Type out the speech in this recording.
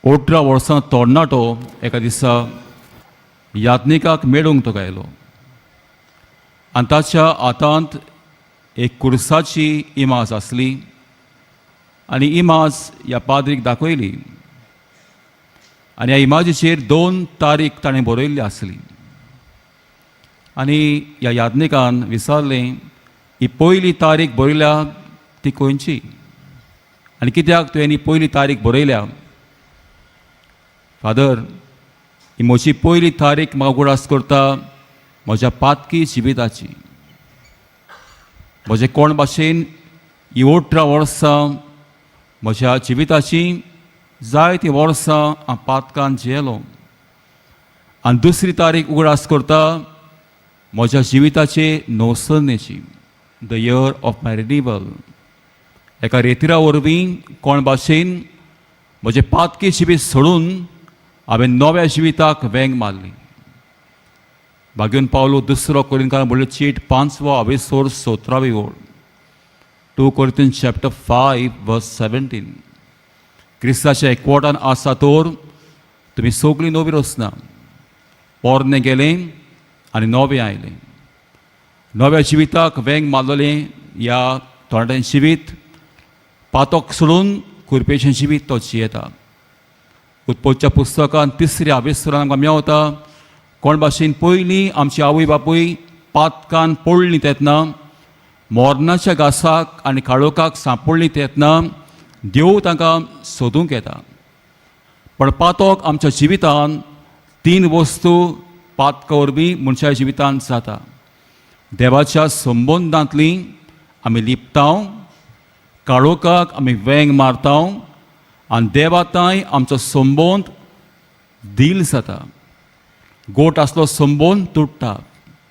18 वर्सां तोडनाटो एका दिसा याज्ञिकाक मेळूंक तो गायलो आनी ताच्या हातांत एक कुर्साची इमाज आसली आनी इमाज ह्या पाद्रीक दाखयली आनी ह्या इमाजीचेर 2 तारीख ताणें बरयल्ली आसली आनी ह्या याज्ञिकान विचारलें ही पयली तारीख बरयल्या ती खंयची आनी कित्याक तुवें ही पयली तारीख बरयल्या. फादर, ही म्हजी पयली तारीख म्हाका उगडास करता म्हज्या पातकी जिविताची. म्हजे कोण भाशेन ही 18 वर्सां म्हज्या जिविताची जायतीं वर्सां हांव पातकान जियेलो आनी दुसरी तारीख उगडास करता म्हज्या जिविताचे नवसरणेची, the year of my renewal. एका रेतिरा वरवीं कोण भाशेन म्हजें पातकी जिवीत सोडून हांवें नव्या जिविताक वेंग मारली. भाग्यून पावलो दुसरो कोरिंथांत म्हणले चीट 5वो आवेसोर 17वी ओळ. 2 Corinthians chapter 5 verse 17. क्रिस्ताच्या एकवटान आसा तर तुमी सगळीं नवी रचना. पोरने गेलें आनी नवें आयलें. नव्या जिविताक वेंग मारलेलें ह्या थोड्यां जिवीत पातोक सोडून कुरपेचें जिवीत तो जियेता. उत्पत्तीच्या पुस्तकांत 3ऱ्या आवेसोरान आमकां मेवता कोण भाशेन पयलीं आमची आवय बापूय पातकान पडलीं तेन्ना मोरणाच्या घासाक आनी काळोखाक सांपडलीं तेन्ना देव तांकां सोदूंक येता. पण पातोक आमच्या जिवितांत 3 वस्तू पातका वरवीं मनशाच्या जिवितांत जाता. देवाच्या संबंदांतलीं आमी लिपतांव, काळोखाक आमी वेंग मारतांव आनी देवाताय आमचो संबंद दील जाता. गोट आसलो संबंद तुट्टा.